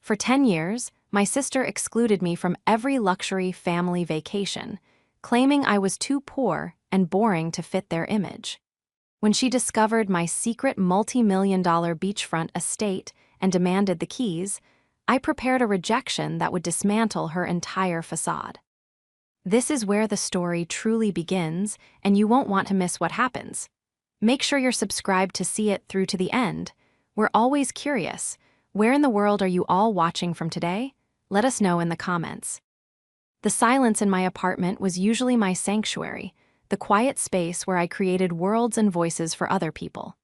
For 10 years, my sister excluded me from every luxury family vacation, claiming I was too poor and boring to fit their image. When she discovered my secret multi-million-dollar beachfront estate and demanded the keys, I prepared a rejection that would dismantle her entire facade. This is where the story truly begins, and you won't want to miss what happens. Make sure you're subscribed to see it through to the end. We're always curious. Where in the world are you all watching from today? Let us know in the comments. The silence in my apartment was usually my sanctuary, the quiet space where I created worlds and voices for other people.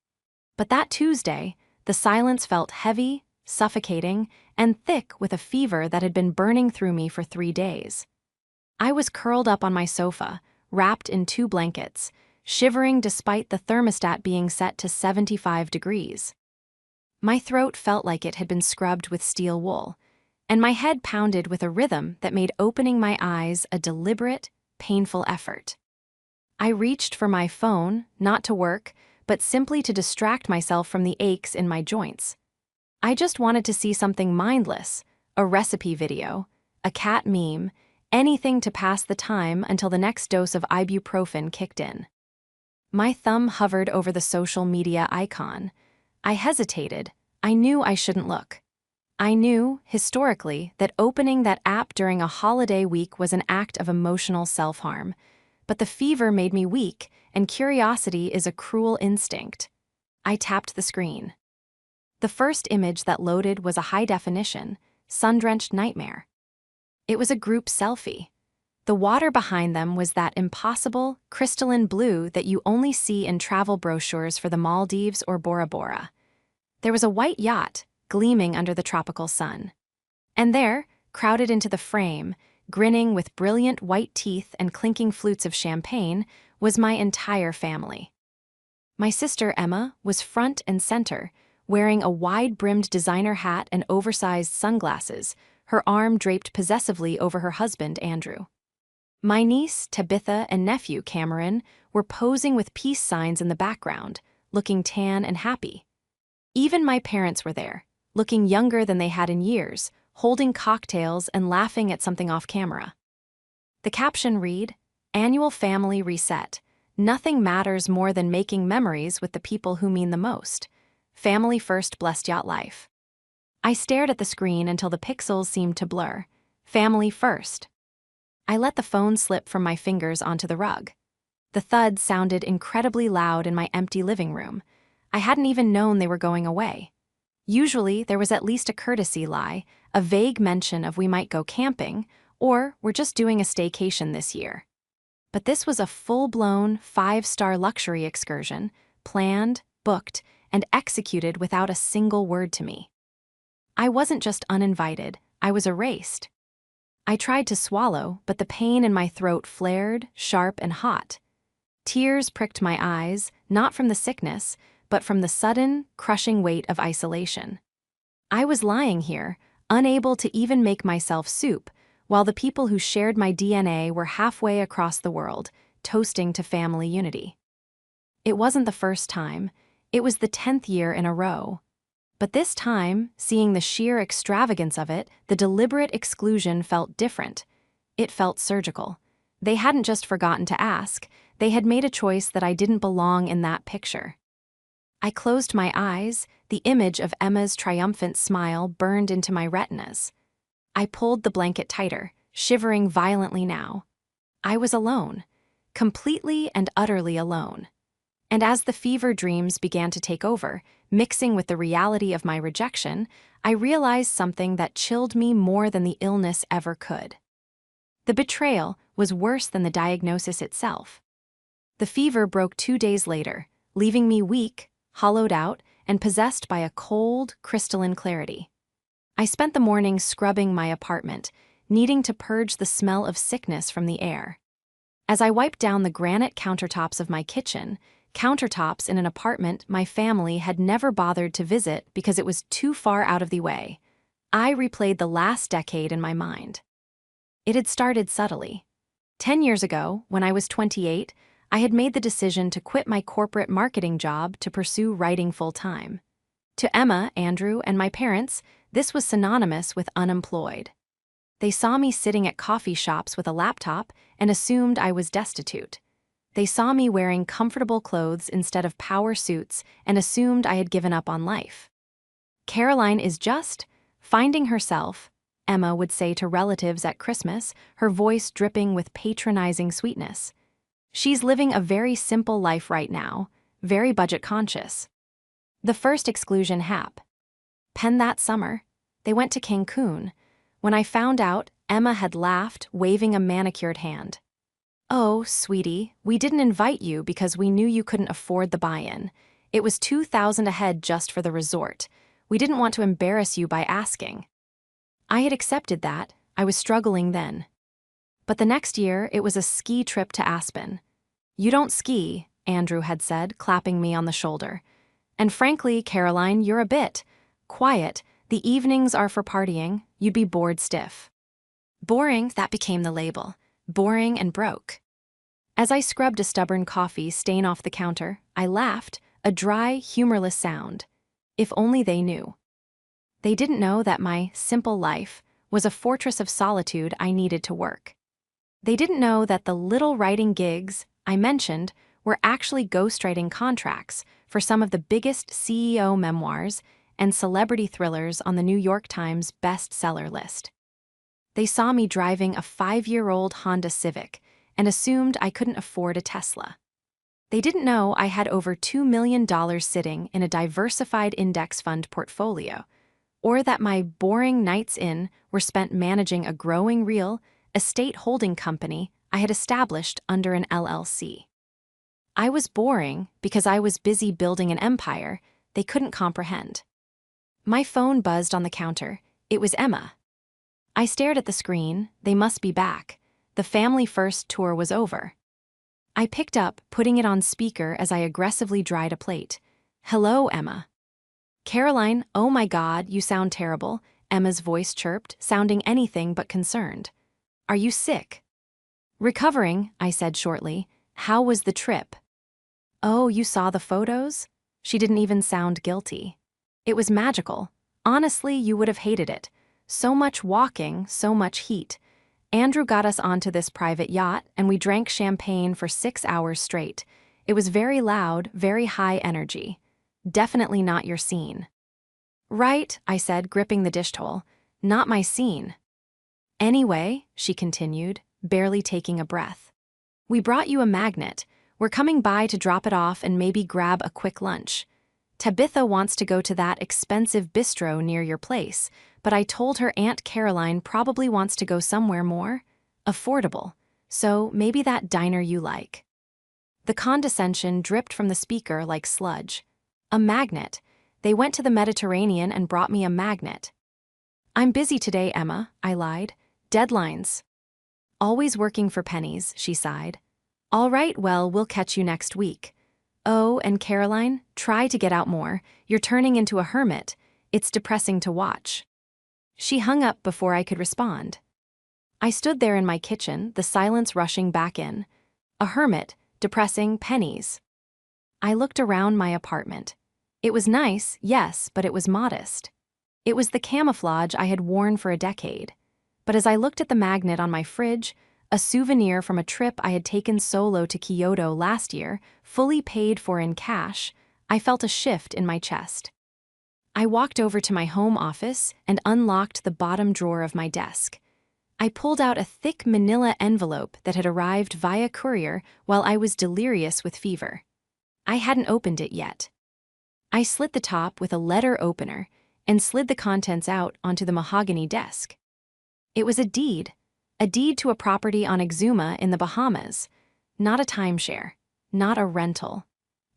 But that Tuesday, the silence felt heavy, suffocating, and thick with a fever that had been burning through me for 3 days. I was curled up on my sofa, wrapped in 2 blankets, shivering despite the thermostat being set to 75 degrees. My throat felt like it had been scrubbed with steel wool, and my head pounded with a rhythm that made opening my eyes a deliberate, painful effort. I reached for my phone, not to work, but simply to distract myself from the aches in my joints. I just wanted to see something mindless, a recipe video, a cat meme, anything to pass the time until the next dose of ibuprofen kicked in. My thumb hovered over the social media icon. I hesitated. I knew I shouldn't look. I knew, historically, that opening that app during a holiday week was an act of emotional self-harm. But the fever made me weak, and curiosity is a cruel instinct. I tapped the screen. The first image that loaded was a high-definition, sun-drenched nightmare. It was a group selfie. The water behind them was that impossible, crystalline blue that you only see in travel brochures for the Maldives or Bora Bora. There was a white yacht, gleaming under the tropical sun. And there, crowded into the frame, grinning with brilliant white teeth and clinking flutes of champagne, was my entire family. My sister Emma was front and center, wearing a wide-brimmed designer hat and oversized sunglasses, her arm draped possessively over her husband, Andrew. My niece, Tabitha, and nephew, Cameron, were posing with peace signs in the background, looking tan and happy. Even my parents were there, looking younger than they had in years, holding cocktails and laughing at something off camera. The caption read, "Annual Family Reset. Nothing matters more than making memories with the people who mean the most. Family first, blessed yacht life." I stared at the screen until the pixels seemed to blur. Family first. I let the phone slip from my fingers onto the rug. The thud sounded incredibly loud in my empty living room. I hadn't even known they were going away. Usually, there was at least a courtesy lie, a vague mention of we might go camping, or we're just doing a staycation this year. But this was a full-blown, 5-star luxury excursion, planned, booked, and executed without a single word to me. I wasn't just uninvited, I was erased. I tried to swallow, but the pain in my throat flared, sharp and hot. Tears pricked my eyes, not from the sickness, but from the sudden, crushing weight of isolation. I was lying here, unable to even make myself soup, while the people who shared my DNA were halfway across the world, toasting to family unity. It wasn't the first time, it was the 10th year in a row. But this time, seeing the sheer extravagance of it, the deliberate exclusion felt different. It felt surgical. They hadn't just forgotten to ask, they had made a choice that I didn't belong in that picture. I closed my eyes, the image of Emma's triumphant smile burned into my retinas. I pulled the blanket tighter, shivering violently now. I was alone, completely and utterly alone. And as the fever dreams began to take over, mixing with the reality of my rejection, I realized something that chilled me more than the illness ever could. The betrayal was worse than the diagnosis itself. The fever broke 2 days later, leaving me weak, hollowed out, and possessed by a cold, crystalline clarity. I spent the morning scrubbing my apartment, needing to purge the smell of sickness from the air. As I wiped down the granite countertops of my kitchen, countertops in an apartment my family had never bothered to visit because it was too far out of the way, I replayed the last decade in my mind. It had started subtly. 10 years ago, when I was 28, I had made the decision to quit my corporate marketing job to pursue writing full-time. To Emma, Andrew, and my parents, This was synonymous with unemployed. They saw me sitting at coffee shops with a laptop and assumed I was destitute. They saw me wearing comfortable clothes instead of power suits and assumed I had given up on life. Caroline is just finding herself, Emma would say to relatives at Christmas, her voice dripping with patronizing sweetness. She's living a very simple life right now, very budget conscious. The first exclusion hap. Pen that summer. They went to Cancun. When I found out, Emma had laughed, waving a manicured hand. Oh, sweetie, we didn't invite you because we knew you couldn't afford the buy-in. It was $2,000 a head just for the resort. We didn't want to embarrass you by asking. I had accepted that. I was struggling then. But the next year, it was a ski trip to Aspen. You don't ski, Andrew had said, clapping me on the shoulder. And frankly, Caroline, you're a bit quiet. The evenings are for partying. You'd be bored stiff. Boring, that became the label. Boring and broke. As I scrubbed a stubborn coffee stain off the counter, I laughed, a dry, humorless sound. If only they knew. They didn't know that my simple life was a fortress of solitude I needed to work. They didn't know that the little writing gigs I mentioned were actually ghostwriting contracts for some of the biggest CEO memoirs and celebrity thrillers on the New York Times bestseller list. They saw me driving a 5-year-old Honda Civic and assumed I couldn't afford a Tesla. They didn't know I had over $2 million sitting in a diversified index fund portfolio, or that my boring nights in were spent managing a growing real estate holding company I had established under an LLC. I was boring because I was busy building an empire they couldn't comprehend. My phone buzzed on the counter. It was Emma. I stared at the screen. They must be back. The Family First tour was over. I picked up, putting it on speaker as I aggressively dried a plate. Hello, Emma. Caroline, oh my God, you sound terrible, Emma's voice chirped, sounding anything but concerned. Are you sick? Recovering, I said shortly. How was the trip? Oh, you saw the photos? She didn't even sound guilty. It was magical. Honestly, you would have hated it. So much walking, so much heat. Andrew got us onto this private yacht, and we drank champagne for 6 hours straight. It was very loud, very high energy. Definitely not your scene. Right, I said, gripping the dish towel. Not my scene. Anyway, she continued, barely taking a breath. We brought you a magnet. We're coming by to drop it off and maybe grab a quick lunch. Tabitha wants to go to that expensive bistro near your place, but I told her Aunt Caroline probably wants to go somewhere more affordable, so maybe that diner you like. The condescension dripped from the speaker like sludge. A magnet. They went to the Mediterranean and brought me a magnet. I'm busy today, Emma, I lied. Deadlines. Always working for pennies, she sighed. All right, well, we'll catch you next week. Oh, and Caroline, try to get out more. You're turning into a hermit. It's depressing to watch. She hung up before I could respond. I stood there in my kitchen, the silence rushing back in. A hermit, depressing, pennies. I looked around my apartment. It was nice, yes, but it was modest. It was the camouflage I had worn for a decade. But as I looked at the magnet on my fridge, a souvenir from a trip I had taken solo to Kyoto last year, fully paid for in cash, I felt a shift in my chest. I walked over to my home office and unlocked the bottom drawer of my desk. I pulled out a thick manila envelope that had arrived via courier while I was delirious with fever. I hadn't opened it yet. I slit the top with a letter opener and slid the contents out onto the mahogany desk. It was a deed to a property on Exuma in the Bahamas, not a timeshare, not a rental.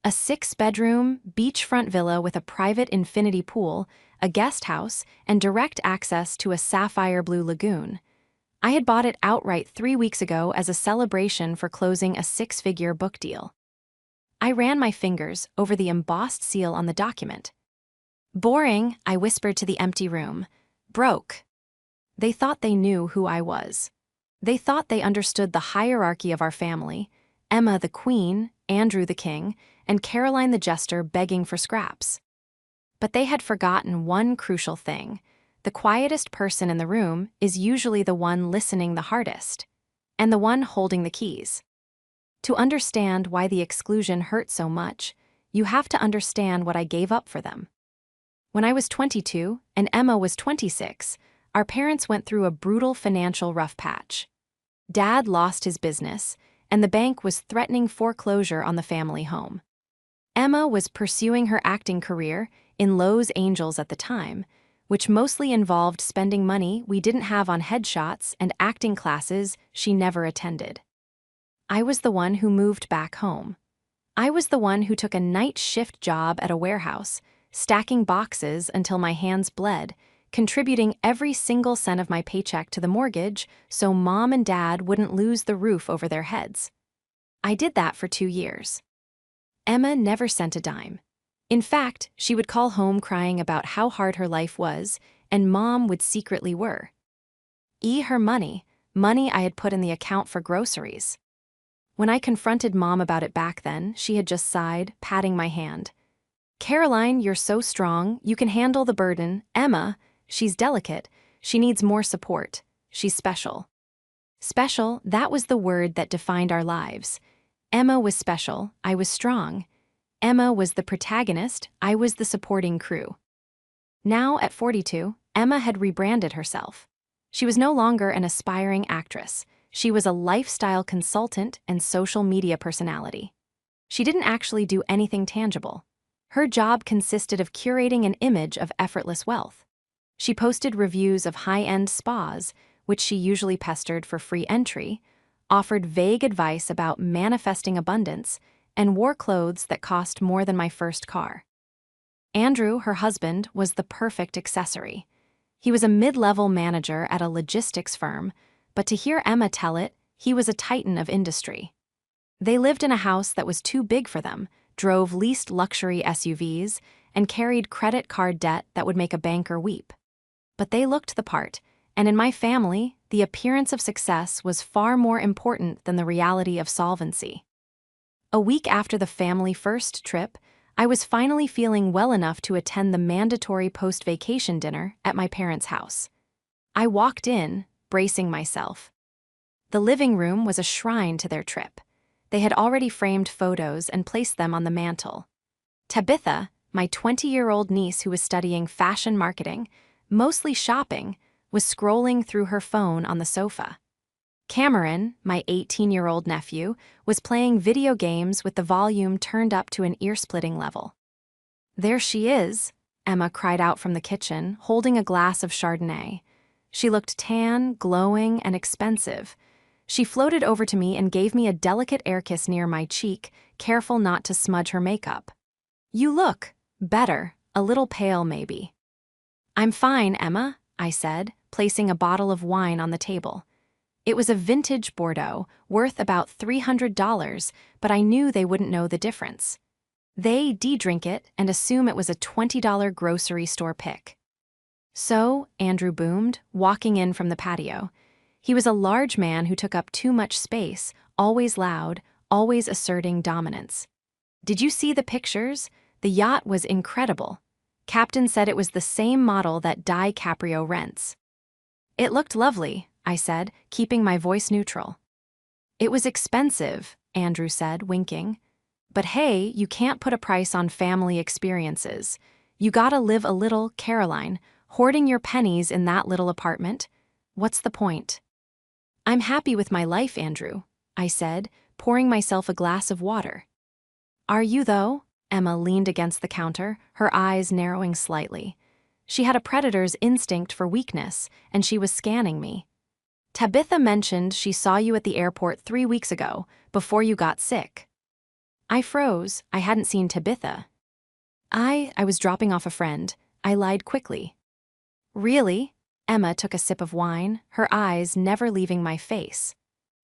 A 6-bedroom, beachfront villa with a private infinity pool, a guest house, and direct access to a sapphire blue lagoon. I had bought it outright 3 weeks ago as a celebration for closing a 6-figure book deal. I ran my fingers over the embossed seal on the document. Boring, I whispered to the empty room. Broke. They thought they knew who I was. They thought they understood the hierarchy of our family, Emma the queen, Andrew the king, and Caroline the jester begging for scraps. But they had forgotten one crucial thing. The quietest person in the room is usually the one listening the hardest, and the one holding the keys. To understand why the exclusion hurt so much, you have to understand what I gave up for them. When I was 22 and Emma was 26, our parents went through a brutal financial rough patch. Dad lost his business, and the bank was threatening foreclosure on the family home. Emma was pursuing her acting career in Los Angeles at the time, which mostly involved spending money we didn't have on headshots and acting classes she never attended. I was the one who moved back home. I was the one who took a night shift job at a warehouse, stacking boxes until my hands bled, contributing every single cent of my paycheck to the mortgage so Mom and Dad wouldn't lose the roof over their heads. I did that for 2 years. Emma never sent a dime. In fact, she would call home crying about how hard her life was, and Mom would secretly worry her money I had put in the account for groceries. When I confronted Mom about it back then, she had just sighed, patting my hand. "Caroline, you're so strong, you can handle the burden. Emma, she's delicate, she needs more support. She's special." Special, that was the word that defined our lives. Emma was special, I was strong. Emma was the protagonist, I was the supporting crew. Now, at 42, Emma had rebranded herself. She was no longer an aspiring actress. She was a lifestyle consultant and social media personality. She didn't actually do anything tangible. Her job consisted of curating an image of effortless wealth. She posted reviews of high-end spas, which she usually pestered for free entry, offered vague advice about manifesting abundance, and wore clothes that cost more than my first car. Andrew, her husband, was the perfect accessory. He was a mid-level manager at a logistics firm, but to hear Emma tell it, he was a titan of industry. They lived in a house that was too big for them, drove leased luxury SUVs, and carried credit card debt that would make a banker weep. But they looked the part, and in my family, the appearance of success was far more important than the reality of solvency. A week after the family first trip, I was finally feeling well enough to attend the mandatory post-vacation dinner at my parents' house. I walked in, bracing myself. The living room was a shrine to their trip. They had already framed photos and placed them on the mantle. Tabitha, my 20-year-old niece who was studying fashion marketing, mostly shopping, was scrolling through her phone on the sofa. Cameron, my 18-year-old nephew, was playing video games with the volume turned up to an ear-splitting level. "There she is," Emma cried out from the kitchen, holding a glass of Chardonnay. She looked tan, glowing, and expensive. She floated over to me and gave me a delicate air kiss near my cheek, careful not to smudge her makeup. "You look better, a little pale maybe." "I'm fine, Emma," I said, placing a bottle of wine on the table. It was a vintage Bordeaux, worth about $300, but I knew they wouldn't know the difference. They de-drink it and assume it was a $20 grocery store pick. "So," Andrew boomed, walking in from the patio. He was a large man who took up too much space, always loud, always asserting dominance. "Did you see the pictures? The yacht was incredible. Captain said it was the same model that DiCaprio rents." "It looked lovely," I said, keeping my voice neutral. "It was expensive," Andrew said, winking. "But hey, you can't put a price on family experiences. You gotta live a little, Caroline, hoarding your pennies in that little apartment. What's the point?" "I'm happy with my life, Andrew," I said, pouring myself a glass of water. "Are you, though?" Emma leaned against the counter, her eyes narrowing slightly. She had a predator's instinct for weakness, and she was scanning me. "Tabitha mentioned she saw you at the airport 3 weeks ago, before you got sick." I froze. I hadn't seen Tabitha. I was dropping off a friend. I lied quickly. "Really?" Emma took a sip of wine, her eyes never leaving my face.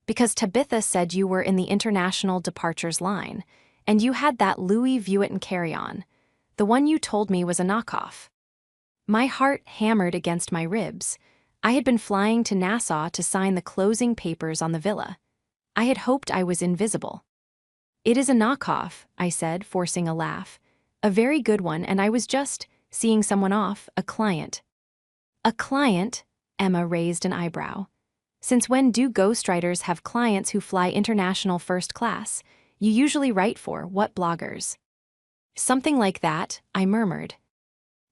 "Because Tabitha said you were in the international departures line, and you had that Louis Vuitton carry-on. The one you told me was a knockoff." My heart hammered against my ribs. I had been flying to Nassau to sign the closing papers on the villa. I had hoped I was invisible. "It is a knockoff," I said, forcing a laugh. "A very good one, and I was just seeing someone off, a client." A client? Emma raised an eyebrow. Since when do ghostwriters have clients who fly international first class? You usually write for what bloggers? Something like that, I murmured.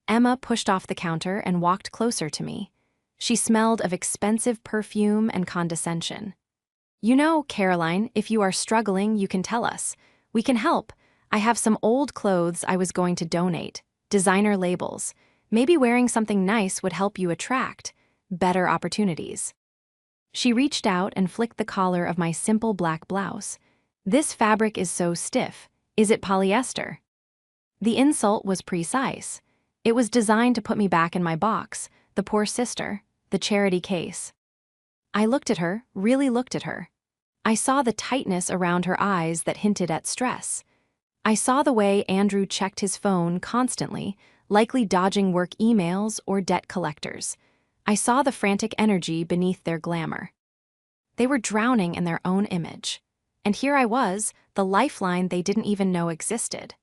Emma pushed off the counter and walked closer to me. She smelled of expensive perfume and condescension. You know, Caroline, if you are struggling, you can tell us. We can help. I have some old clothes I was going to donate. Designer labels. Maybe wearing something nice would help you attract better opportunities. She reached out and flicked the collar of my simple black blouse. This fabric is so stiff. Is it polyester? The insult was precise. It was designed to put me back in my box, the poor sister, the charity case. I looked at her, really looked at her. I saw the tightness around her eyes that hinted at stress. I saw the way Andrew checked his phone constantly, likely dodging work emails or debt collectors. I saw the frantic energy beneath their glamour. They were drowning in their own image. And here I was, the lifeline they didn't even know existed.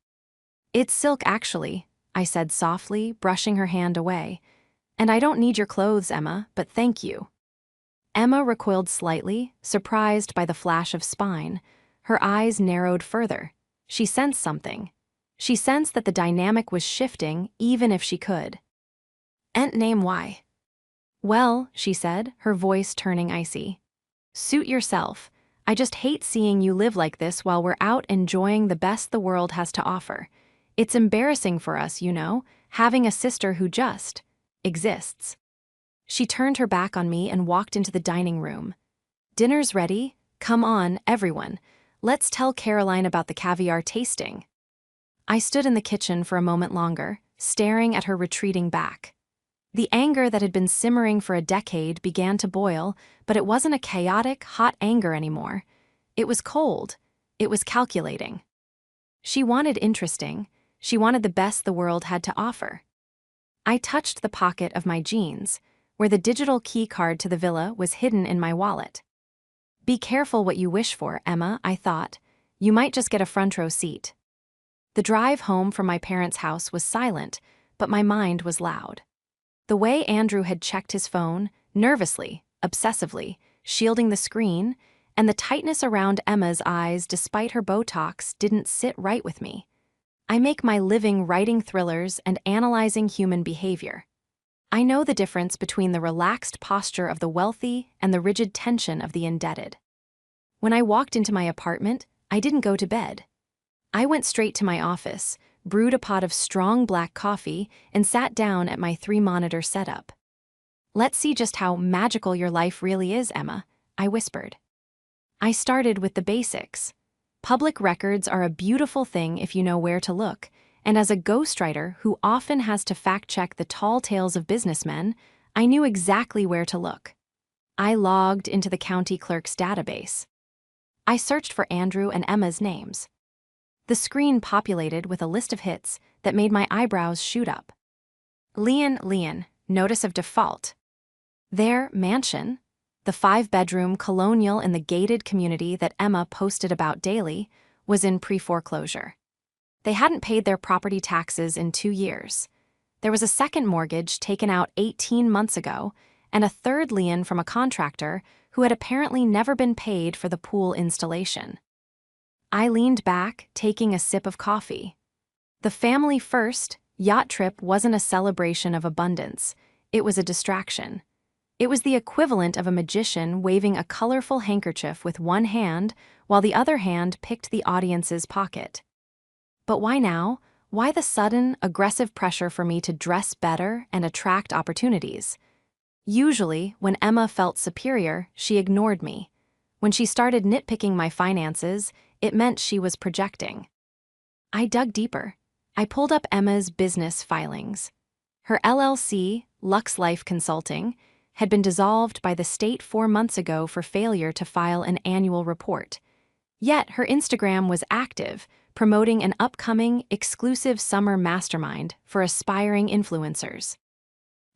It's silk, actually, I said softly, brushing her hand away. And I don't need your clothes, Emma, but thank you. Emma recoiled slightly, surprised by the flash of spine. Her eyes narrowed further. She sensed something. She sensed that the dynamic was shifting, even if she could. "Ent name why?" "Well," she said, her voice turning icy. "Suit yourself. I just hate seeing you live like this while we're out enjoying the best the world has to offer. It's embarrassing for us, you know, having a sister who just exists." She turned her back on me and walked into the dining room. "Dinner's ready. Come on, everyone. Let's tell Caroline about the caviar tasting." I stood in the kitchen for a moment longer, staring at her retreating back. The anger that had been simmering for a decade began to boil, but it wasn't a chaotic, hot anger anymore. It was cold. It was calculating. She wanted interesting. She wanted the best the world had to offer. I touched the pocket of my jeans, where the digital key card to the villa was hidden in my wallet. Be careful what you wish for, Emma, I thought. You might just get a front row seat. The drive home from my parents' house was silent, but my mind was loud. The way Andrew had checked his phone, nervously, obsessively, shielding the screen, and the tightness around Emma's eyes despite her Botox didn't sit right with me. I make my living writing thrillers and analyzing human behavior. I know the difference between the relaxed posture of the wealthy and the rigid tension of the indebted. When I walked into my apartment, I didn't go to bed. I went straight to my office, brewed a pot of strong black coffee, and sat down at my 3-monitor setup. "Let's see just how magical your life really is, Emma," I whispered. I started with the basics. Public records are a beautiful thing if you know where to look, and as a ghostwriter who often has to fact-check the tall tales of businessmen, I knew exactly where to look. I logged into the county clerk's database. I searched for Andrew and Emma's names. The screen populated with a list of hits that made my eyebrows shoot up. Leon, notice of default. Their mansion, the 5-bedroom colonial in the gated community that Emma posted about daily, was in pre-foreclosure. They hadn't paid their property taxes in 2 years. There was a second mortgage taken out 18 months ago, and a third lien from a contractor who had apparently never been paid for the pool installation. I leaned back, taking a sip of coffee. The family first yacht trip wasn't a celebration of abundance. It was a distraction. It was the equivalent of a magician waving a colorful handkerchief with one hand while the other hand picked the audience's pocket. But why now? Why the sudden, aggressive pressure for me to dress better and attract opportunities? Usually, when Emma felt superior, she ignored me. When she started nitpicking my finances, it meant she was projecting. I dug deeper. I pulled up Emma's business filings. Her LLC, Lux Life Consulting, had been dissolved by the state 4 months ago for failure to file an annual report. Yet her Instagram was active, promoting an upcoming, exclusive summer mastermind for aspiring influencers.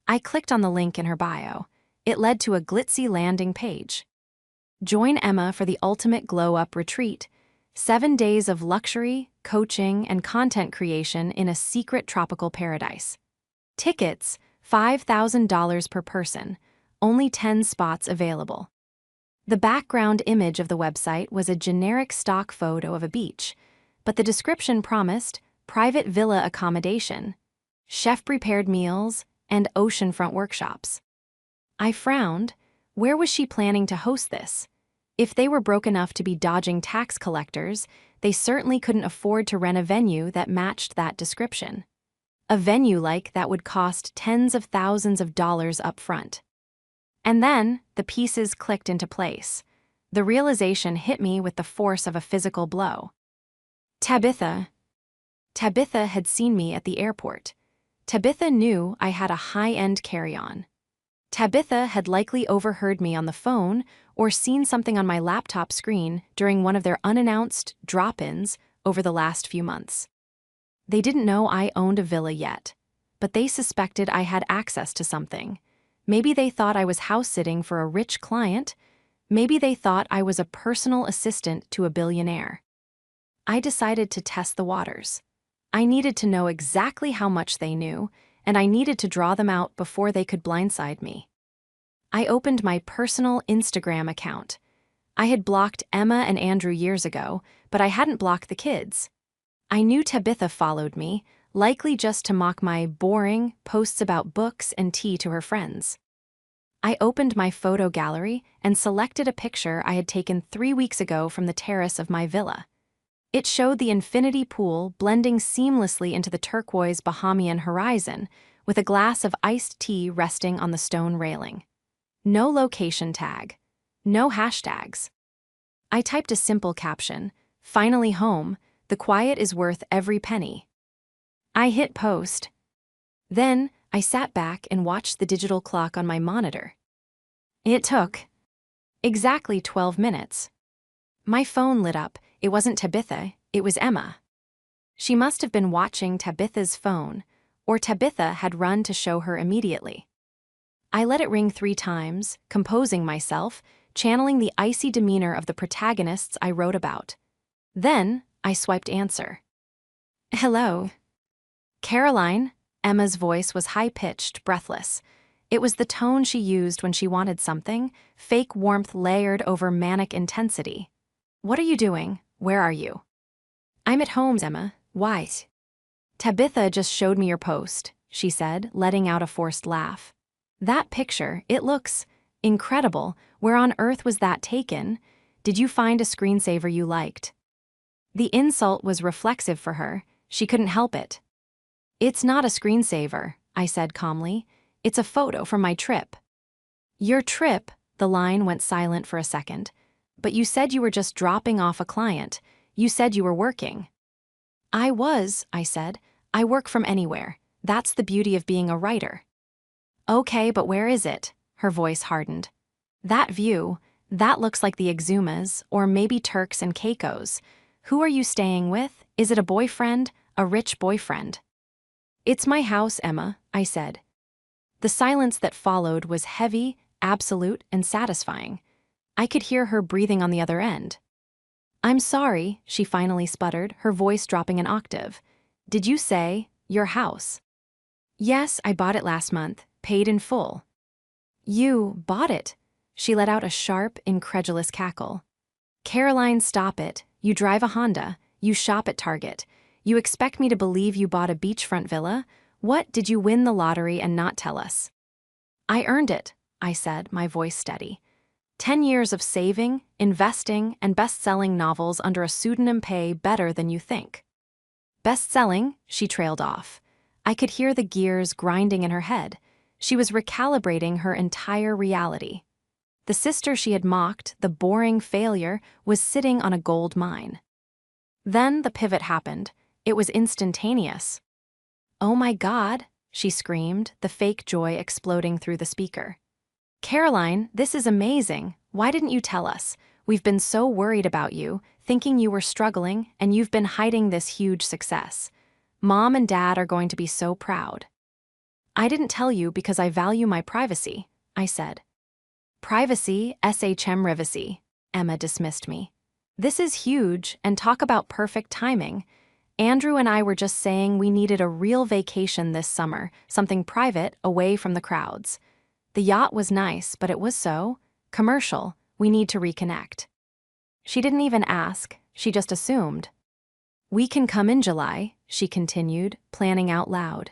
I clicked on the link in her bio. It led to a glitzy landing page. Join Emma for the ultimate glow-up retreat. 7 days of luxury, coaching, and content creation in a secret tropical paradise. Tickets, $5,000 per person, only 10 spots available. The background image of the website was a generic stock photo of a beach, but the description promised private villa accommodation, chef-prepared meals, and oceanfront workshops. I frowned. Where was she planning to host this? If they were broke enough to be dodging tax collectors, they certainly couldn't afford to rent a venue that matched that description. A venue like that would cost tens of thousands of dollars up front. And then, the pieces clicked into place. The realization hit me with the force of a physical blow. Tabitha had seen me at the airport. Tabitha knew I had a high-end carry-on. Tabitha had likely overheard me on the phone or seen something on my laptop screen during one of their unannounced drop-ins over the last few months. They didn't know I owned a villa yet, but they suspected I had access to something. Maybe they thought I was house-sitting for a rich client. Maybe they thought I was a personal assistant to a billionaire. I decided to test the waters. I needed to know exactly how much they knew, and I needed to draw them out before they could blindside me. I opened my personal Instagram account. I had blocked Emma and Andrew years ago, but I hadn't blocked the kids. I knew Tabitha followed me, likely just to mock my boring posts about books and tea to her friends. I opened my photo gallery and selected a picture I had taken 3 weeks ago from the terrace of my villa. It showed the infinity pool blending seamlessly into the turquoise Bahamian horizon, with a glass of iced tea resting on the stone railing. No location tag. No hashtags. I typed a simple caption, "Finally home, the quiet is worth every penny." I hit post. Then, I sat back and watched the digital clock on my monitor. It took exactly 12 minutes. My phone lit up. It wasn't Tabitha, it was Emma. She must have been watching Tabitha's phone, or Tabitha had run to show her immediately. I let it ring 3 times, composing myself, channeling the icy demeanor of the protagonists I wrote about. Then, I swiped answer. "Hello." "Caroline." Emma's voice was high-pitched, breathless. It was the tone she used when she wanted something, fake warmth layered over manic intensity. "What are you doing? Where are you?" "I'm at home, Emma. Why?" "Tabitha just showed me your post," she said, letting out a forced laugh. "That picture, it looks incredible. Where on earth was that taken? Did you find a screensaver you liked?" The insult was reflexive for her. She couldn't help it. "It's not a screensaver," I said calmly. "It's a photo from my trip." "Your trip?" The line went silent for a second. "But you said you were just dropping off a client. You said you were working." "I was," I said. "I work from anywhere. That's the beauty of being a writer." "Okay, but where is it?" Her voice hardened. "That view, that looks like the Exumas, or maybe Turks and Caicos. Who are you staying with? Is it a boyfriend? A rich boyfriend?" "It's my house, Emma," I said. The silence that followed was heavy, absolute, and satisfying. I could hear her breathing on the other end. "I'm sorry," she finally sputtered, her voice dropping an octave. "Did you say, your house?" "Yes, I bought it last month, paid in full." "You bought it?" She let out a sharp, incredulous cackle. "Caroline, stop it. You drive a Honda. You shop at Target. You expect me to believe you bought a beachfront villa? What, did you win the lottery and not tell us?" "I earned it," I said, my voice steady. 10 years of saving, investing, and best-selling novels under a pseudonym pay better than you think." "Best-selling?" she trailed off. I could hear the gears grinding in her head. She was recalibrating her entire reality. The sister she had mocked, the boring failure, was sitting on a gold mine. Then the pivot happened. It was instantaneous. "Oh my God," she screamed, the fake joy exploding through the speaker. "Caroline, this is amazing. Why didn't you tell us? We've been so worried about you, thinking you were struggling, and you've been hiding this huge success. Mom and Dad are going to be so proud." "I didn't tell you because I value my privacy," I said. "Privacy, SHM privacy," Emma dismissed me. "This is huge, and talk about perfect timing. Andrew and I were just saying we needed a real vacation this summer, something private, away from the crowds. The yacht was nice, but it was so commercial. We need to reconnect. She didn't even ask, she just assumed. We can come in July, she continued, planning out loud.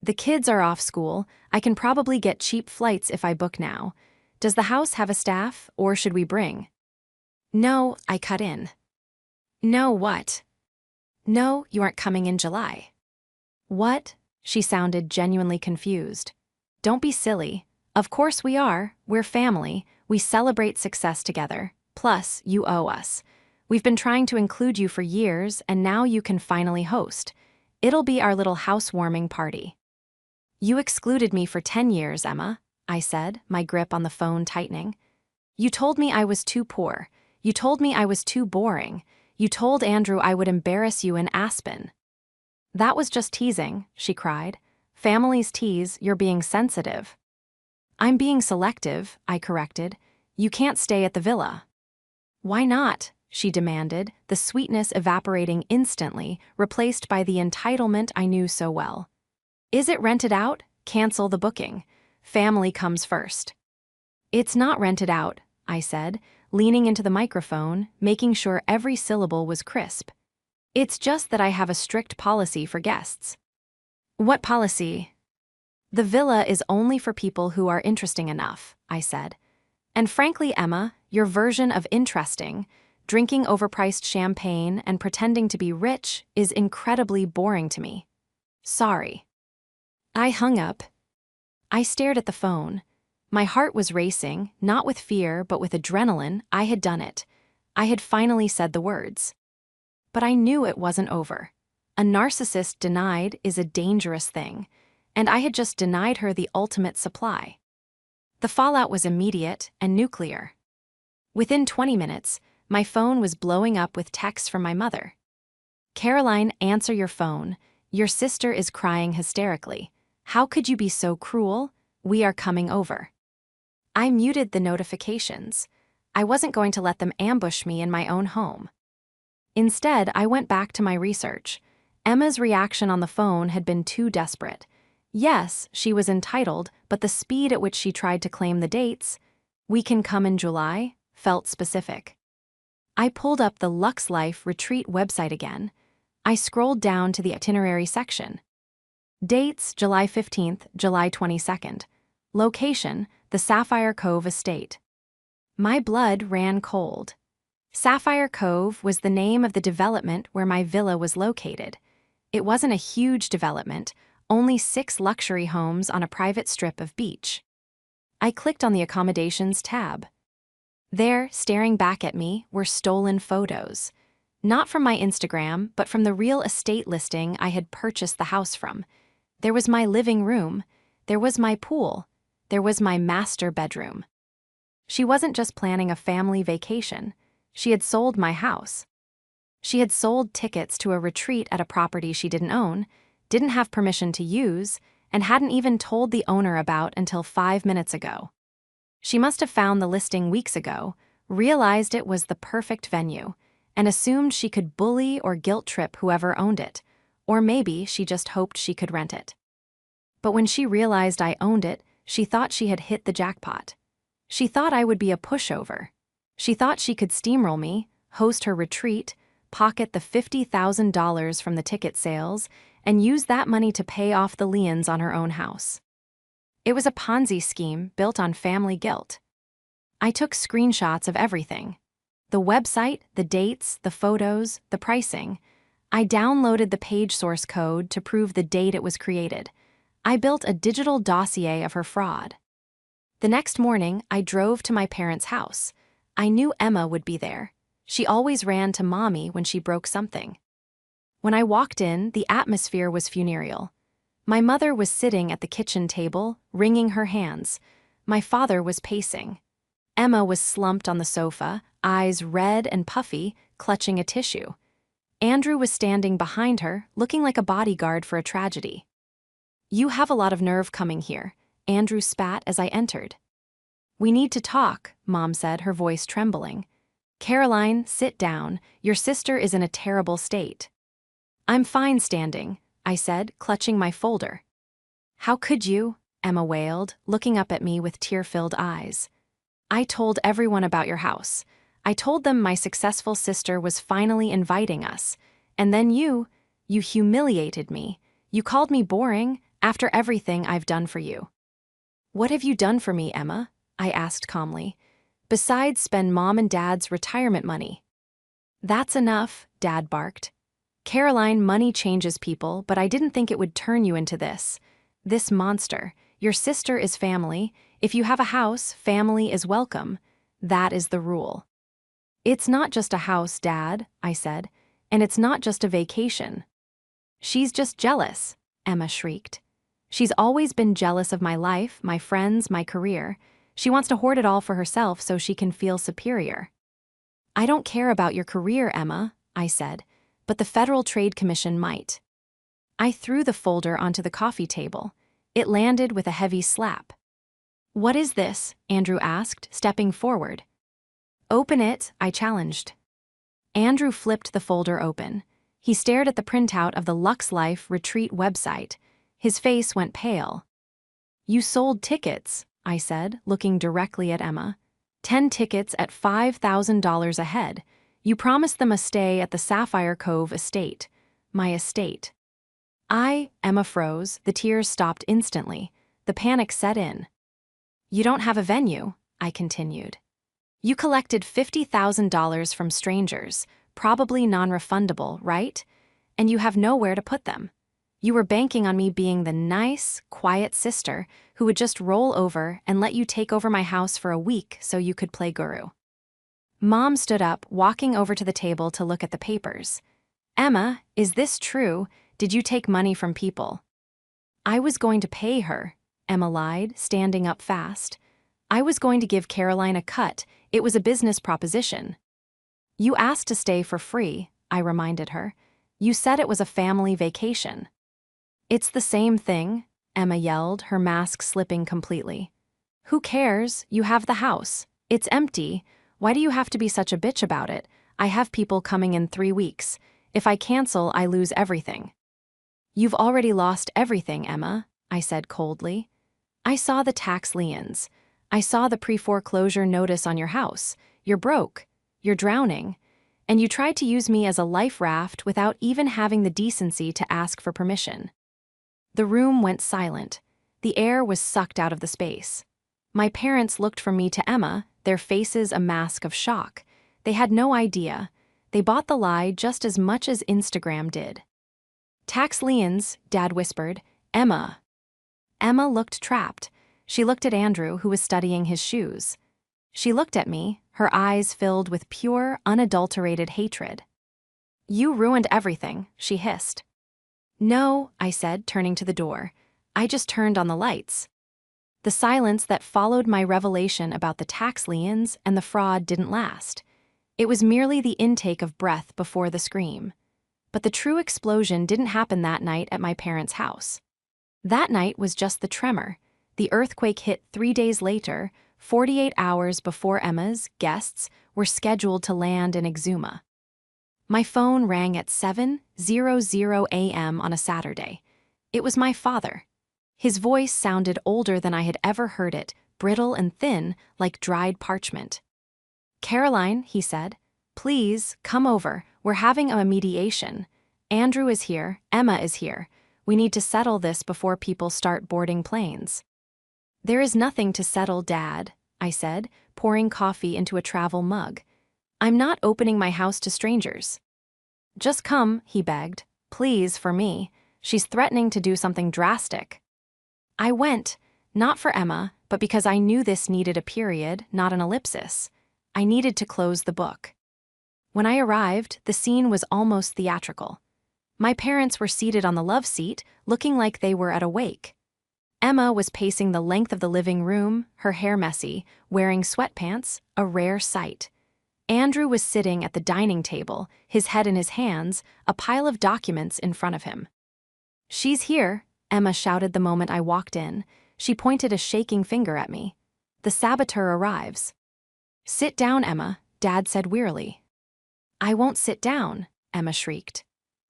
The kids are off school. I can probably get cheap flights if I book now. Does the house have a staff, or should we bring? No, I cut in. No, what? No, you aren't coming in July. What? She sounded genuinely confused. Don't be silly. Of course we are. We're family. We celebrate success together. Plus, you owe us. We've been trying to include you for years, and now you can finally host. It'll be our little housewarming party. You excluded me for 10 years, Emma, I said, my grip on the phone tightening. You told me I was too poor. You told me I was too boring. You told Andrew I would embarrass you in Aspen. That was just teasing, she cried. Families tease, you're being sensitive. I'm being selective, I corrected. You can't stay at the villa. Why not? She demanded, the sweetness evaporating instantly, replaced by the entitlement I knew so well. Is it rented out? Cancel the booking. Family comes first. It's not rented out, I said, leaning into the microphone, making sure every syllable was crisp. It's just that I have a strict policy for guests. What policy? The villa is only for people who are interesting enough, I said. And frankly, Emma, your version of interesting, drinking overpriced champagne and pretending to be rich, is incredibly boring to me. Sorry. I hung up. I stared at the phone. My heart was racing, not with fear but with adrenaline. I had done it. I had finally said the words. But I knew it wasn't over. A narcissist denied is a dangerous thing, and I had just denied her the ultimate supply. The fallout was immediate and nuclear. Within 20 minutes, my phone was blowing up with texts from my mother. Caroline, answer your phone. Your sister is crying hysterically. How could you be so cruel? We are coming over. I muted the notifications. I wasn't going to let them ambush me in my own home. Instead, I went back to my research. Emma's reaction on the phone had been too desperate. Yes, she was entitled, but the speed at which she tried to claim the dates, we can come in July, felt specific. I pulled up the Lux Life retreat website again. I scrolled down to the itinerary section. Dates, July 15th, July 22nd. Location, the Sapphire Cove Estate. My blood ran cold. Sapphire Cove was the name of the development where my villa was located. It wasn't a huge development, only 6 luxury homes on a private strip of beach. I clicked on the accommodations tab. There, staring back at me, were stolen photos. Not from my Instagram, but from the real estate listing I had purchased the house from. There was my living room. There was my pool. There was my master bedroom. She wasn't just planning a family vacation. She had sold my house. She had sold tickets to a retreat at a property she didn't own, didn't have permission to use, and hadn't even told the owner about until 5 minutes ago. She must have found the listing weeks ago, realized it was the perfect venue, and assumed she could bully or guilt trip whoever owned it, or maybe she just hoped she could rent it. But when she realized I owned it, she thought she had hit the jackpot. She thought I would be a pushover. She thought she could steamroll me, host her retreat, pocket the $50,000 from the ticket sales, and use that money to pay off the liens on her own house. It was a Ponzi scheme built on family guilt. I took screenshots of everything. The website, the dates, the photos, the pricing. I downloaded the page source code to prove the date it was created. I built a digital dossier of her fraud. The next morning, I drove to my parents' house. I knew Emma would be there. She always ran to Mommy when she broke something. When I walked in, the atmosphere was funereal. My mother was sitting at the kitchen table, wringing her hands. My father was pacing. Emma was slumped on the sofa, eyes red and puffy, clutching a tissue. Andrew was standing behind her, looking like a bodyguard for a tragedy. You have a lot of nerve coming here, Andrew spat as I entered. We need to talk, Mom said, her voice trembling. Caroline, sit down. Your sister is in a terrible state. I'm fine standing, I said, clutching my folder. How could you? Emma wailed, looking up at me with tear-filled eyes. I told everyone about your house. I told them my successful sister was finally inviting us. And then you humiliated me. You called me boring after everything I've done for you. What have you done for me, Emma? I asked calmly. Besides spend Mom and Dad's retirement money. That's enough, Dad barked. Caroline, money changes people, but I didn't think it would turn you into this. This monster. Your sister is family. If you have a house, family is welcome. That is the rule. It's not just a house, Dad, I said, and it's not just a vacation. She's just jealous, Emma shrieked. She's always been jealous of my life, my friends, my career. She wants to hoard it all for herself so she can feel superior. I don't care about your career, Emma, I said, but the Federal Trade Commission might. I threw the folder onto the coffee table. It landed with a heavy slap. What is this? Andrew asked, stepping forward. Open it, I challenged. Andrew flipped the folder open. He stared at the printout of the Lux Life Retreat website. His face went pale. You sold tickets, I said, looking directly at Emma. 10 tickets at $5,000 a head. You promised them a stay at the Sapphire Cove estate. My estate. Emma froze. The tears stopped instantly. The panic set in. You don't have a venue, I continued. You collected $50,000 from strangers, probably non-refundable, right? And you have nowhere to put them. You were banking on me being the nice, quiet sister who would just roll over and let you take over my house for a week so you could play guru. Mom stood up, walking over to the table to look at the papers. Emma, is this true? Did you take money from people? I was going to pay her, Emma lied, standing up fast. I was going to give Caroline a cut. It was a business proposition. You asked to stay for free, I reminded her. You said it was a family vacation. It's the same thing, Emma yelled, her mask slipping completely. Who cares? You have the house. It's empty. Why do you have to be such a bitch about it? I have people coming in 3 weeks. If I cancel, I lose everything. You've already lost everything, Emma, I said coldly. I saw the tax liens. I saw the pre-foreclosure notice on your house. You're broke. You're drowning. And you tried to use me as a life raft without even having the decency to ask for permission. The room went silent. The air was sucked out of the space. My parents looked from me to Emma, their faces a mask of shock. They had no idea. They bought the lie just as much as Instagram did. Tax liens, Dad whispered. Emma. Emma looked trapped. She looked at Andrew, who was studying his shoes. She looked at me, her eyes filled with pure, unadulterated hatred. You ruined everything, she hissed. No, I said, turning to the door. I just turned on the lights. The silence that followed my revelation about the tax liens and the fraud didn't last. It was merely the intake of breath before the scream. But the true explosion didn't happen that night at my parents' house. That night was just the tremor. The earthquake hit 3 days later, 48 hours before Emma's guests were scheduled to land in Exuma. My phone rang at 7:00 a.m. on a Saturday. It was my father. His voice sounded older than I had ever heard it, brittle and thin, like dried parchment. Caroline, he said, please, come over. We're having a mediation. Andrew is here, Emma is here. We need to settle this before people start boarding planes. There is nothing to settle, Dad, I said, pouring coffee into a travel mug. I'm not opening my house to strangers. Just come, he begged. Please, for me. She's threatening to do something drastic. I went, not for Emma, but because I knew this needed a period, not an ellipsis. I needed to close the book. When I arrived, the scene was almost theatrical. My parents were seated on the love seat, looking like they were at a wake. Emma was pacing the length of the living room, her hair messy, wearing sweatpants, a rare sight. Andrew was sitting at the dining table, his head in his hands, a pile of documents in front of him. She's here, Emma shouted the moment I walked in. She pointed a shaking finger at me. The saboteur arrives. Sit down, Emma, Dad said wearily. I won't sit down, Emma shrieked.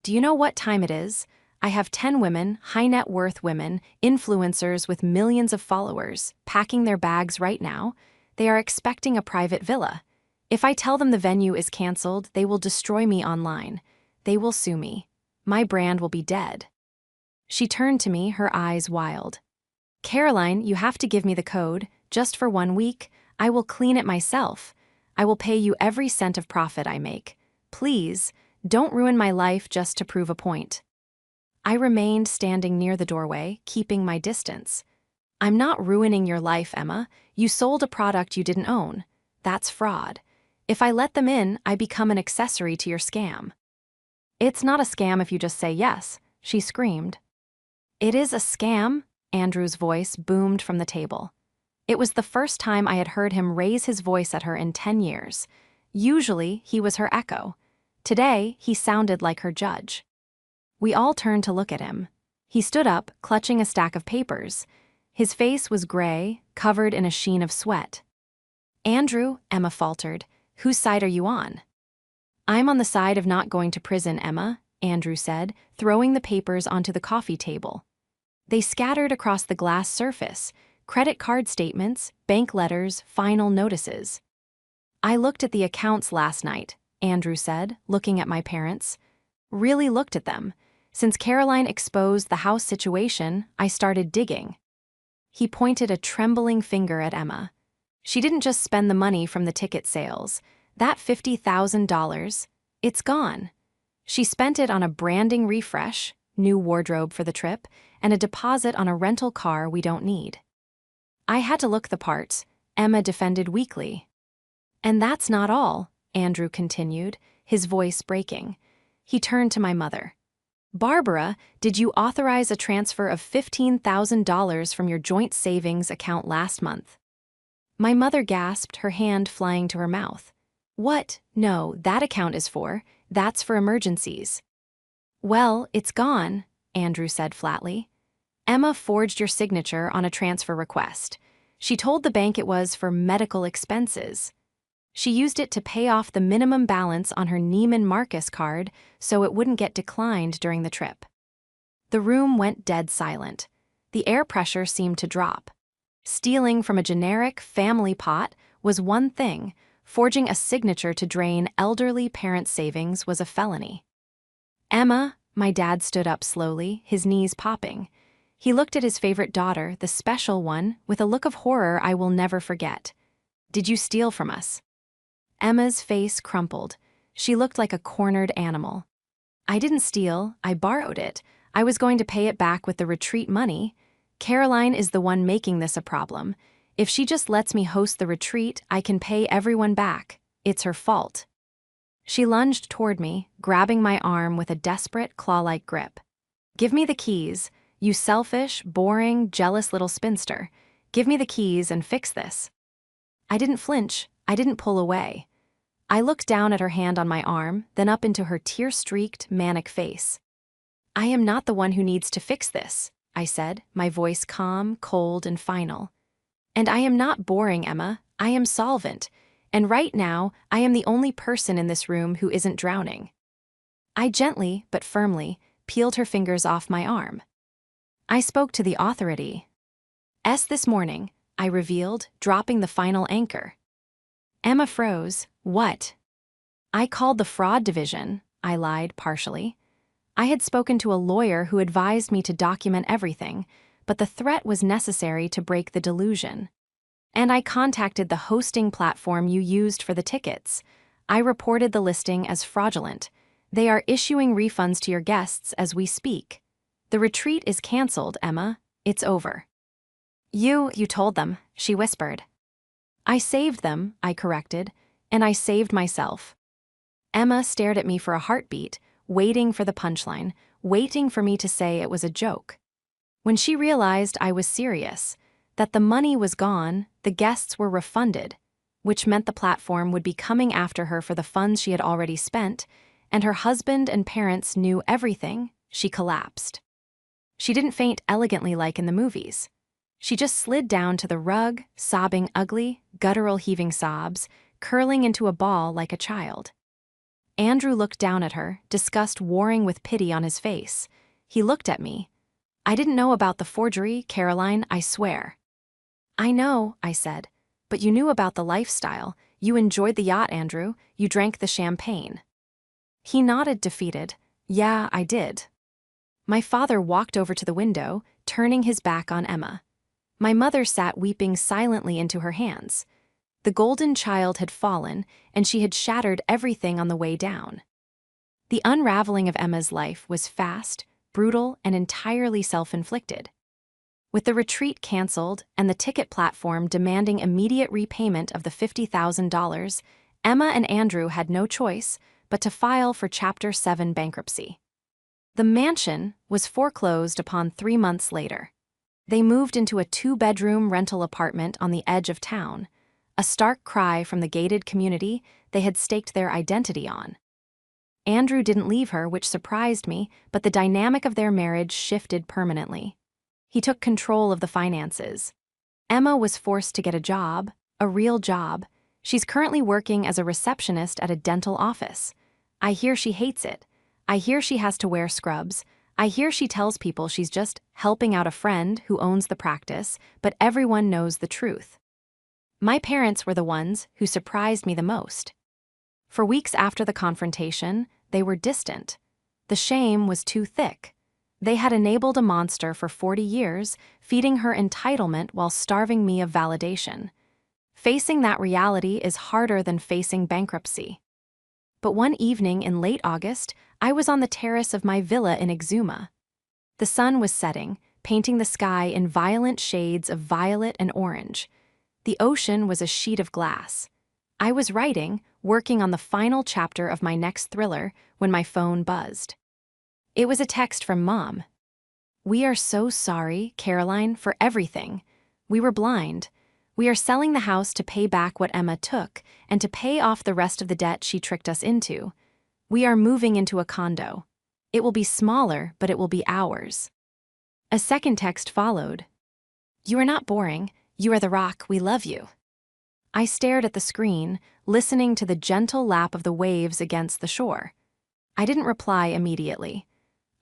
Do you know what time it is? I have 10 women, high net worth women, influencers with millions of followers, packing their bags right now. They are expecting a private villa. If I tell them the venue is canceled, they will destroy me online. They will sue me. My brand will be dead. She turned to me, her eyes wild. Caroline, you have to give me the code, just for 1 week. I will clean it myself. I will pay you every cent of profit I make. Please, don't ruin my life just to prove a point. I remained standing near the doorway, keeping my distance. I'm not ruining your life, Emma. You sold a product you didn't own. That's fraud. If I let them in, I become an accessory to your scam. It's not a scam if you just say yes, she screamed. It is a scam, Andrew's voice boomed from the table. It was the first time I had heard him raise his voice at her in 10 years. Usually, he was her echo. Today, he sounded like her judge. We all turned to look at him. He stood up, clutching a stack of papers. His face was gray, covered in a sheen of sweat. Andrew, Emma faltered, whose side are you on? I'm on the side of not going to prison, Emma, Andrew said, throwing the papers onto the coffee table. They scattered across the glass surface, credit card statements, bank letters, final notices. I looked at the accounts last night, Andrew said, looking at my parents. Really looked at them. Since Caroline exposed the house situation, I started digging. He pointed a trembling finger at Emma. She didn't just spend the money from the ticket sales. That $50,000, it's gone. She spent it on a branding refresh, new wardrobe for the trip, and a deposit on a rental car we don't need. I had to look the part, Emma defended weakly. And that's not all, Andrew continued, his voice breaking. He turned to my mother. Barbara, did you authorize a transfer of $15,000 from your joint savings account last month? My mother gasped, her hand flying to her mouth. What? No, that account is that's for emergencies. Well, it's gone, Andrew said flatly. Emma forged your signature on a transfer request. She told the bank it was for medical expenses. She used it to pay off the minimum balance on her Neiman Marcus card so it wouldn't get declined during the trip. The room went dead silent. The air pressure seemed to drop. Stealing from a generic family pot was one thing. Forging a signature to drain elderly parents' savings was a felony. Emma, my dad stood up slowly, his knees popping. He looked at his favorite daughter, the special one, with a look of horror I will never forget. Did you steal from us? Emma's face crumpled. She looked like a cornered animal. I didn't steal, I borrowed it. I was going to pay it back with the retreat money. Caroline is the one making this a problem. If she just lets me host the retreat, I can pay everyone back. It's her fault. She lunged toward me, grabbing my arm with a desperate, claw-like grip. Give me the keys, you selfish, boring, jealous little spinster. Give me the keys and fix this. I didn't flinch, I didn't pull away. I looked down at her hand on my arm, then up into her tear-streaked, manic face. I am not the one who needs to fix this, I said, my voice calm, cold, and final. And I am not boring, Emma. I am solvent. And right now, I am the only person in this room who isn't drowning. I gently, but firmly, peeled her fingers off my arm. I spoke to the authority. This morning, I revealed, dropping the final anchor. Emma froze. What? I called the fraud division, I lied partially. I had spoken to a lawyer who advised me to document everything, but the threat was necessary to break the delusion. And I contacted the hosting platform you used for the tickets. I reported the listing as fraudulent. They are issuing refunds to your guests as we speak. The retreat is canceled, Emma. It's over. You told them, she whispered. I saved them, I corrected, and I saved myself. Emma stared at me for a heartbeat, waiting for the punchline, waiting for me to say it was a joke. When she realized I was serious, that the money was gone, the guests were refunded, which meant the platform would be coming after her for the funds she had already spent, and her husband and parents knew everything, she collapsed. She didn't faint elegantly like in the movies. She just slid down to the rug, sobbing ugly, guttural heaving sobs, curling into a ball like a child. Andrew looked down at her, disgust warring with pity on his face. He looked at me. I didn't know about the forgery, Caroline, I swear. I know, I said. But you knew about the lifestyle. You enjoyed the yacht, Andrew. You drank the champagne. He nodded, defeated. Yeah, I did. My father walked over to the window, turning his back on Emma. My mother sat weeping silently into her hands. The golden child had fallen, and she had shattered everything on the way down. The unraveling of Emma's life was fast, brutal, and entirely self-inflicted. With the retreat canceled and the ticket platform demanding immediate repayment of the $50,000, Emma and Andrew had no choice but to file for Chapter 7 bankruptcy. The mansion was foreclosed upon 3 months later. They moved into a 2-bedroom rental apartment on the edge of town, a stark cry from the gated community they had staked their identity on. Andrew didn't leave her, which surprised me, but the dynamic of their marriage shifted permanently. He took control of the finances. Emma was forced to get a job, a real job. She's currently working as a receptionist at a dental office. I hear she hates it. I hear she has to wear scrubs. I hear she tells people she's just helping out a friend who owns the practice, but everyone knows the truth. My parents were the ones who surprised me the most. For weeks after the confrontation, they were distant. The shame was too thick. They had enabled a monster for 40 years, feeding her entitlement while starving me of validation. Facing that reality is harder than facing bankruptcy. But one evening in late August, I was on the terrace of my villa in Exuma. The sun was setting, painting the sky in violent shades of violet and orange. The ocean was a sheet of glass. I was writing, working on the final chapter of my next thriller, when my phone buzzed. It was a text from Mom. We are so sorry, Caroline, for everything. We were blind. We are selling the house to pay back what Emma took and to pay off the rest of the debt she tricked us into. We are moving into a condo. It will be smaller, but it will be ours. A second text followed. You are not boring. You are the rock. We love you. I stared at the screen, listening to the gentle lap of the waves against the shore. I didn't reply immediately.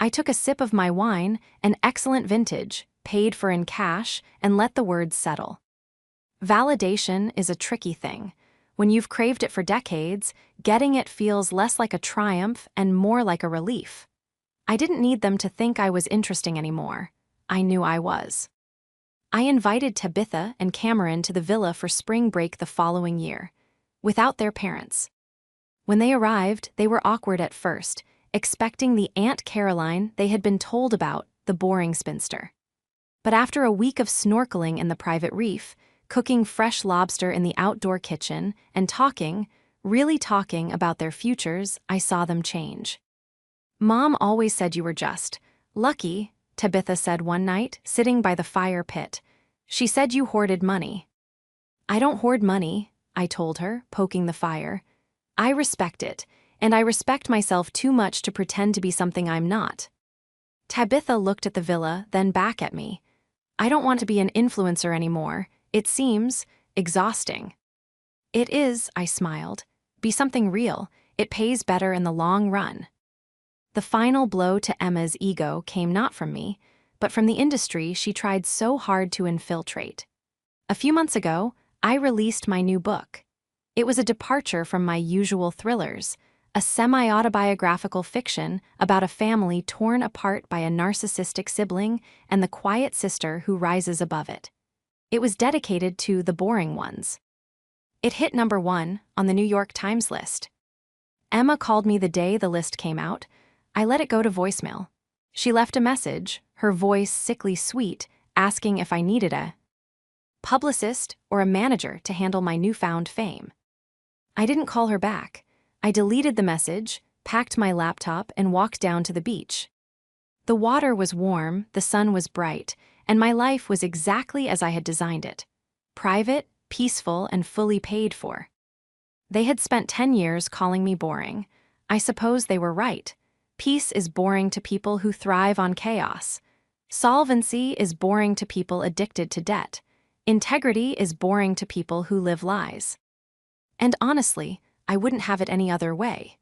I took a sip of my wine, an excellent vintage, paid for in cash, and let the words settle. Validation is a tricky thing. When you've craved it for decades, getting it feels less like a triumph and more like a relief. I didn't need them to think I was interesting anymore. I knew I was. I invited Tabitha and Cameron to the villa for spring break the following year, without their parents. When they arrived, they were awkward at first, expecting the Aunt Caroline they had been told about, the boring spinster. But after a week of snorkeling in the private reef, cooking fresh lobster in the outdoor kitchen, and talking, really talking about their futures, I saw them change. Mom always said you were just lucky, Tabitha said one night, sitting by the fire pit. She said you hoarded money. I don't hoard money, I told her, poking the fire. I respect it, and I respect myself too much to pretend to be something I'm not. Tabitha looked at the villa, then back at me. I don't want to be an influencer anymore. It seems exhausting. It is, I smiled. Be something real. It pays better in the long run. The final blow to Emma's ego came not from me, but from the industry she tried so hard to infiltrate. A few months ago, I released my new book. It was a departure from my usual thrillers, a semi-autobiographical fiction about a family torn apart by a narcissistic sibling and the quiet sister who rises above it. It was dedicated to the boring ones. It hit #1 on the New York Times list. Emma called me the day the list came out. I let it go to voicemail. She left a message, her voice sickly sweet, asking if I needed a publicist or a manager to handle my newfound fame. I didn't call her back. I deleted the message, packed my laptop, and walked down to the beach. The water was warm, the sun was bright, and my life was exactly as I had designed it. Private, peaceful, and fully paid for. They had spent 10 years calling me boring. I suppose they were right. Peace is boring to people who thrive on chaos. Solvency is boring to people addicted to debt. Integrity is boring to people who live lies. And honestly, I wouldn't have it any other way.